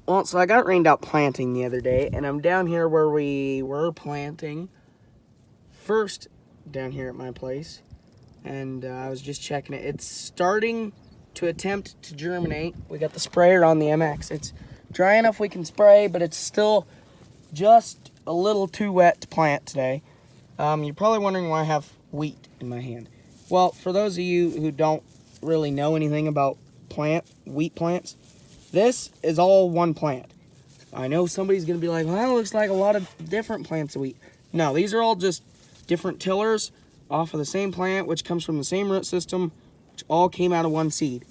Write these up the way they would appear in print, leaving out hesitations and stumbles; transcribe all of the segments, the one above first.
Well, so I got rained out planting the other day, and I'm down here where we were planting first down here at my place, and I was just checking it. It's starting to attempt to germinate. We got the sprayer on the MX. It's dry enough we can spray, but it's still just a little too wet to plant today. You're probably wondering why I have wheat in my hand. Well, for those of you who don't really know anything about wheat plants, this is all one plant. I know somebody's going to be like, well, that looks like a lot of different plants of wheat. No, these are all just different tillers off of the same plant, which comes from the same root system, which all came out of one seed.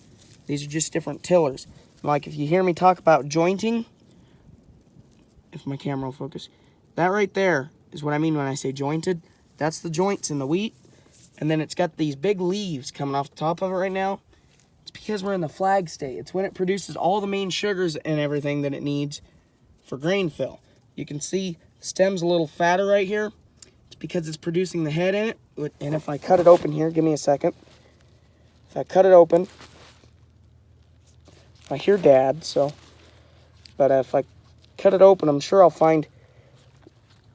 These are just different tillers. Like if you hear me talk about jointing, if my camera will focus, that right there is what I mean when I say jointed. That's the joints in the wheat. And then it's got these big leaves coming off the top of it right now. It's because we're in the flag state. It's when it produces all the main sugars and everything that it needs for grain fill. You can see the stem's a little fatter right here. It's because it's producing the head in it. And if I cut it open here, give me a second. If I cut it open, I hear Dad, so. But if I cut it open, I'm sure I'll find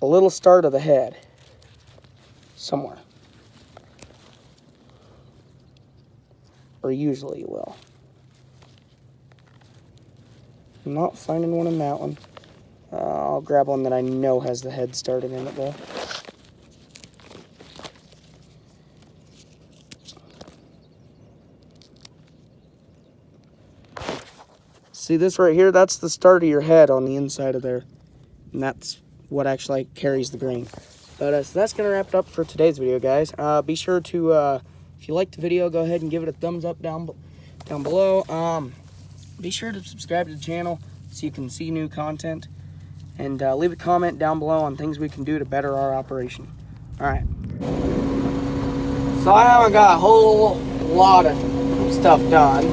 a little start of the head somewhere. Or usually you will. I'm not finding one in that one. I'll grab one that I know has the head started in it though. See this right here? That's the start of your head on the inside of there. And that's what actually carries the grain. But so that's going to wrap it up for today's video, guys. Be sure to, if you liked the video, go ahead and give it a thumbs up down below. Be sure to subscribe to the channel so you can see new content. And leave a comment down below on things we can do to better our operation. Alright. So I haven't got a whole lot of stuff done.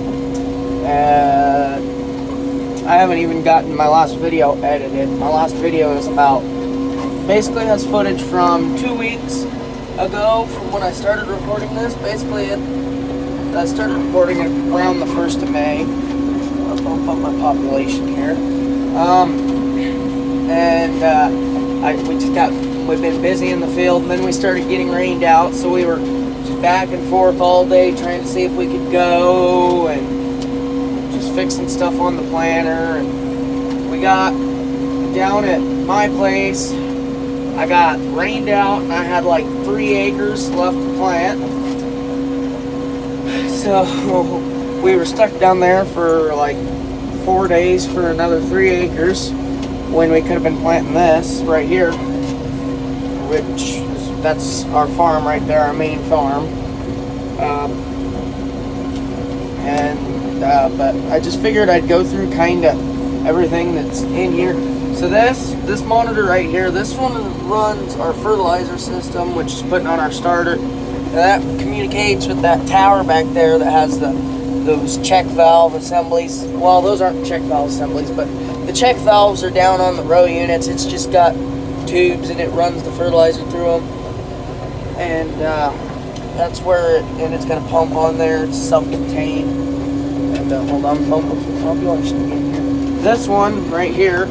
I haven't even gotten my last video edited. My last video is about, basically has footage from 2 weeks ago from when I started recording this. Basically, I started recording it around the 1st of May. I'll bump up my population here. We've been busy in the field, and then we started getting rained out, so we were just back and forth all day trying to see if we could go, and just fixing stuff on the planter. And we got down at my place, I got rained out, and I had like 3 acres left to plant. So we were stuck down there for like 4 days for another 3 acres when we could have been planting this right here, that's our farm right there, our main farm. But I just figured I'd go through kind of everything that's in here. So this monitor right here, this one runs our fertilizer system, which is putting on our starter. And that communicates with that tower back there that has those check valve assemblies. Well, those aren't check valve assemblies, but the check valves are down on the row units. It's just got tubes and it runs the fertilizer through them. And that's where it's going to pump on there. It's self-contained. And hold on, pump up the population again here. This one right here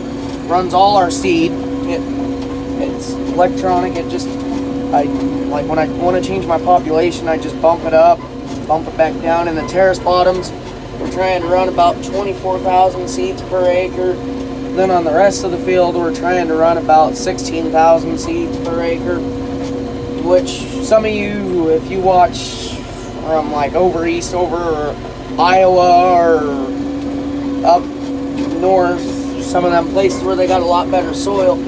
runs all our seed. It's electronic. When I want to change my population, I just bump it up, bump it back down. In the terrace bottoms, we're trying to run about 24,000 seeds per acre. Then on the rest of the field, we're trying to run about 16,000 seeds per acre. Which some of you, if you watch from like over east, over Iowa or up north, some of them places where they got a lot better soil,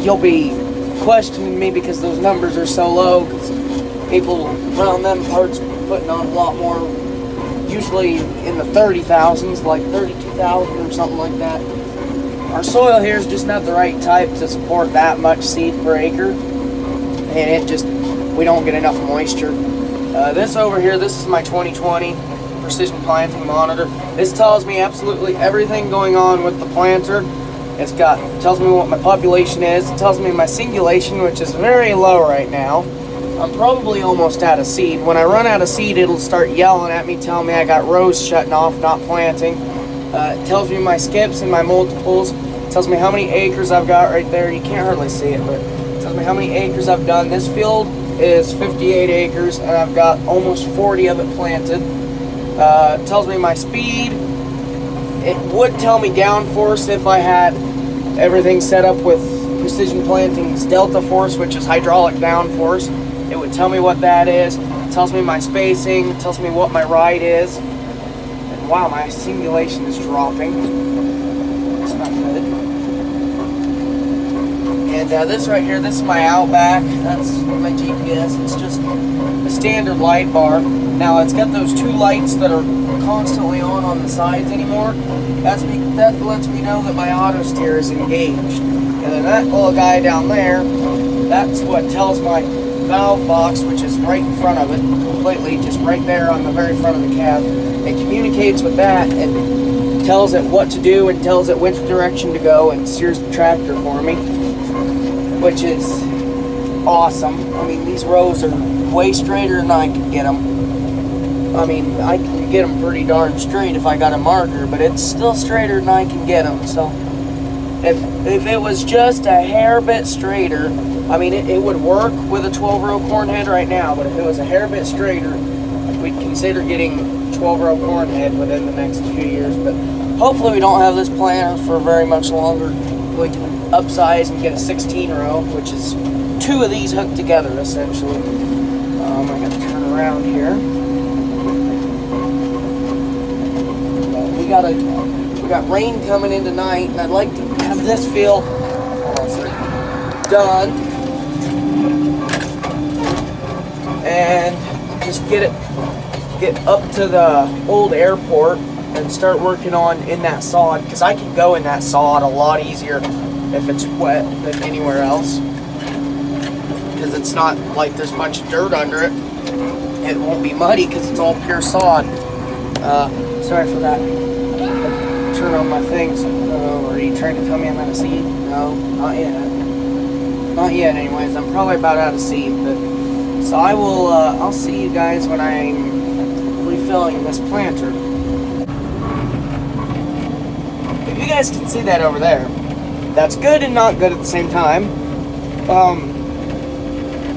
you'll be questioning me because those numbers are so low, because people around them parts putting on a lot more, usually in the 30,000s, like 32,000 or something like that. Our soil here is just not the right type to support that much seed per acre, and we don't get enough moisture. This over here, this is my 2020 precision planting monitor. This tells me absolutely everything going on with the planter. It tells me what my population is. It tells me my singulation, which is very low right now. I'm probably almost out of seed. When I run out of seed, it'll start yelling at me, telling me I got rows shutting off, not planting. It tells me my skips and my multiples. It tells me how many acres I've got right there. You can't hardly see it, but it tells me how many acres I've done. This field is 58 acres, and I've got almost 40 of it planted. It tells me my speed. It would tell me downforce if I had everything set up with Precision Planting's Delta Force, which is hydraulic downforce. It would tell me what that is. It tells me my spacing. It tells me what my ride is. And wow, my simulation is dropping. It's not good. And this right here, this is my Outback. That's my GPS. It's just a standard light bar. Now it's got those two lights that are constantly on the sides anymore. That lets me know that my auto steer is engaged. And then that little guy down there, that's what tells my valve box, which is right in front of it, completely, just right there on the very front of the cab. It communicates with that and tells it what to do and tells it which direction to go and steers the tractor for me, which is awesome. I mean, these rows are way straighter than I can get them. I mean, I can get them pretty darn straight if I got a marker, but it's still straighter than I can get them. So if it was just a hair bit straighter, I mean, it would work with a 12-row corn head right now, but if it was a hair bit straighter, we'd consider getting 12-row corn head within the next few years. But hopefully we don't have this planter for very much longer. We can upsize and get a 16-row, which is two of these hooked together, essentially. I'm going to turn around here. We got rain coming in tonight, and I'd like to have this field done and just get up to the old airport and start working on in that sod, because I can go in that sod a lot easier if it's wet than anywhere else, because it's not like there's a bunch of dirt under it. It won't be muddy because it's all pure sod. Sorry for that. Turn on my things. Are you trying to tell me I'm out of seed? No, not yet. Not yet anyways. I'm probably about out of seed, but so I will I'll see you guys when I'm refilling this planter. If you guys can see that over there, that's good and not good at the same time.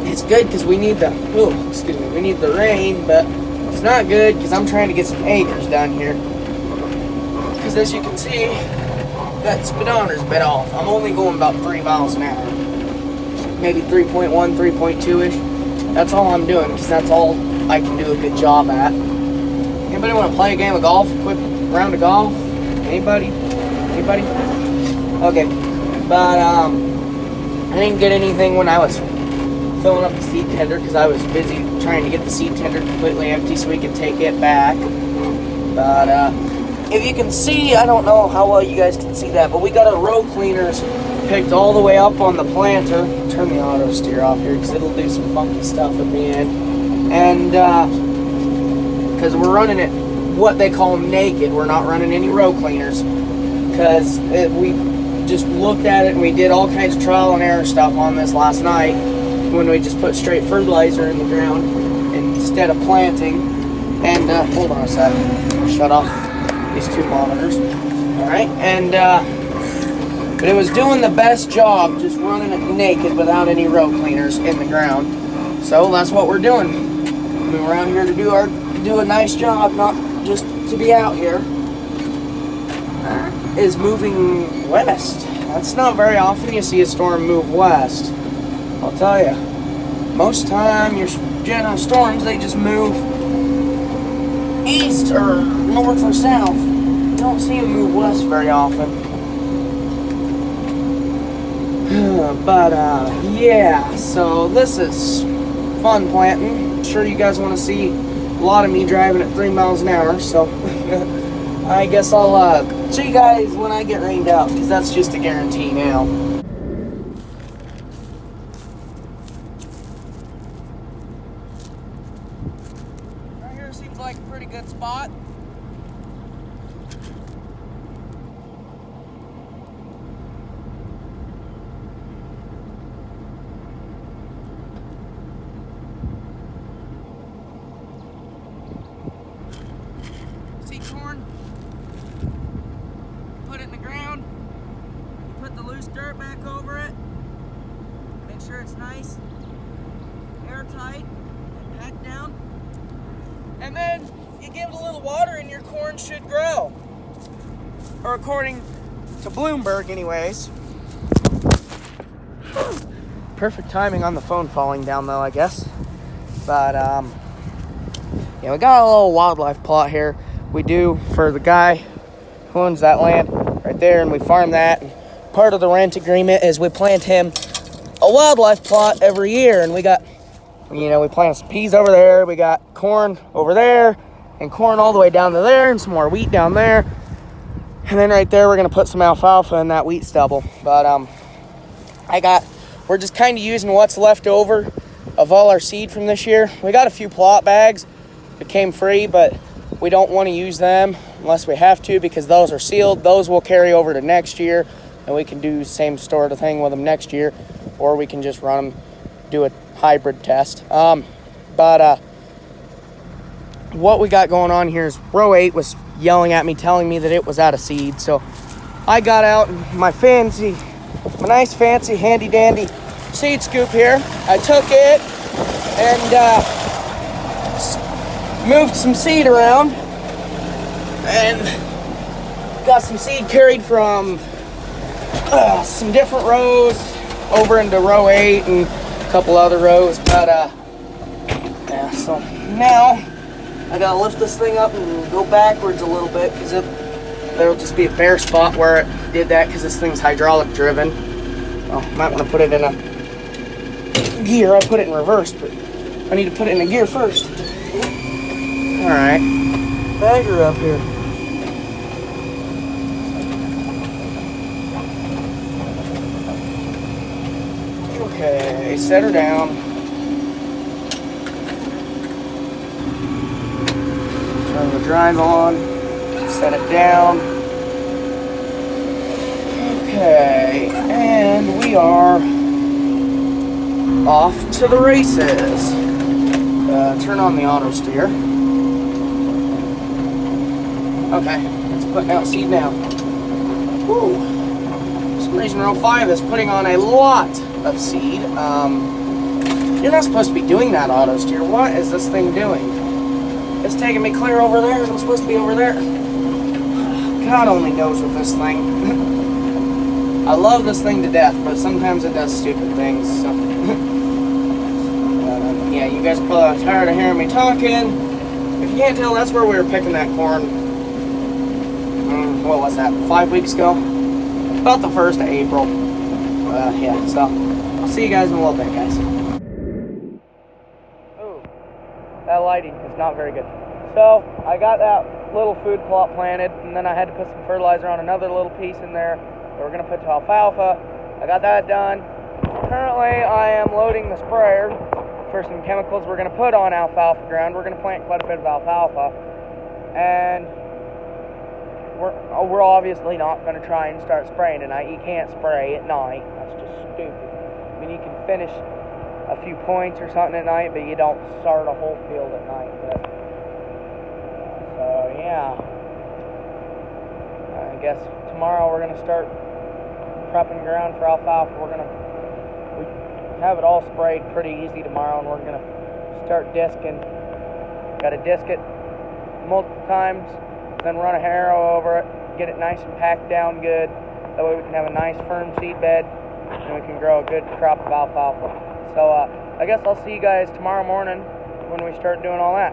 It's good because we need we need the rain, but it's not good because I'm trying to get some acres down here. Because as you can see, that speedometer's bit off. I'm only going about 3 miles an hour. Maybe 3.1, 3.2-ish. That's all I'm doing, because that's all I can do a good job at. Anybody want to play a game of golf? A quick round of golf? Anybody? Anybody? Okay. But, I didn't get anything when I was filling up the seed tender, because I was busy trying to get the seed tender completely empty so we could take it back. But, if you can see, I don't know how well you guys can see that, but we got our row cleaners picked all the way up on the planter. Turn the auto steer off here because it'll do some funky stuff at the end. And because we're running it, what they call naked, we're not running any row cleaners, because we just looked at it and we did all kinds of trial and error stuff on this last night when we just put straight fertilizer in the ground instead of planting. And hold on a sec, shut off these two monitors. Alright, and but it was doing the best job just running it naked without any row cleaners in the ground. So that's what we're doing. I mean, we're out here to do a nice job, not just to be out here. Is moving west. That's not very often you see a storm move west. I'll tell you. Most time your general storms, they just move east or north or south. You don't see them move west very often. But yeah, so this is fun planting. I'm sure you guys want to see a lot of me driving at 3 miles an hour, so I guess I'll see you guys when I get rained out, because that's just a guarantee now. Right here seems like a pretty good spot. See corn? the loose dirt back over it. Make sure it's nice, airtight, and packed down. And then you give it a little water and your corn should grow. Or according to Bloomberg anyways. Perfect timing on the phone falling down though, I guess. But yeah, we got a little wildlife plot here. We do for the guy who owns that land right there, and we farm that. And part of the rent agreement is we plant him a wildlife plot every year, and we got, you know, we plant some peas over there, we got corn over there, and corn all the way down to there, and some more wheat down there. And then right there, we're gonna put some alfalfa in that wheat stubble. But we're just kind of using what's left over of all our seed from this year. We got a few plot bags that came free, but we don't want to use them unless we have to, because those are sealed. Those will carry over to next year, and we can do the same sort of thing with them next year, or we can just run them, do a hybrid test. What we got going on here is row 8 was yelling at me, telling me that it was out of seed. So I got out my nice fancy handy dandy seed scoop here. I took it and moved some seed around and got some seed carried from some different rows over into row 8 and a couple other rows. But yeah, so now I gotta lift this thing up and go backwards a little bit, because there'll just be a bare spot where it did that, because this thing's hydraulic driven. Well, might want to put it in a gear. I put it in reverse, but I need to put it in a gear first. Alright, bag her up here. Okay, set her down. Turn the drive on, set it down. Okay, and we are off to the races. Turn on the auto steer. Okay, let's put out seed now. Woo! For some reason, row 5 is putting on a lot of seed. You're not supposed to be doing that auto steer. What is this thing doing? It's taking me clear over there, and I'm supposed to be over there. God only knows with this thing. I love this thing to death, but sometimes it does stupid things. So. Yeah, you guys are probably tired of hearing me talking. If you can't tell, that's where we were picking that corn. What was that, 5 weeks ago? About the 1st of April. Yeah, so I'll see you guys in a little bit, guys. Ooh, that lighting is not very good. So I got that little food plot planted, and then I had to put some fertilizer on another little piece in there that we're gonna put to alfalfa. I got that done. Currently, I am loading the sprayer for some chemicals we're gonna put on alfalfa ground. We're gonna plant quite a bit of alfalfa, and we're obviously not going to try and start spraying tonight. You can't spray at night. That's just stupid. I mean, you can finish a few points or something at night, but you don't start a whole field at night. But, so, yeah. I guess tomorrow we're going to start prepping ground for alfalfa. We have it all sprayed pretty easy tomorrow, and we're going to start disking. Got to disc it multiple times, then run a harrow over it, get it nice and packed down good. That way we can have a nice firm seed bed, and we can grow a good crop of alfalfa. So I guess I'll see you guys tomorrow morning when we start doing all that.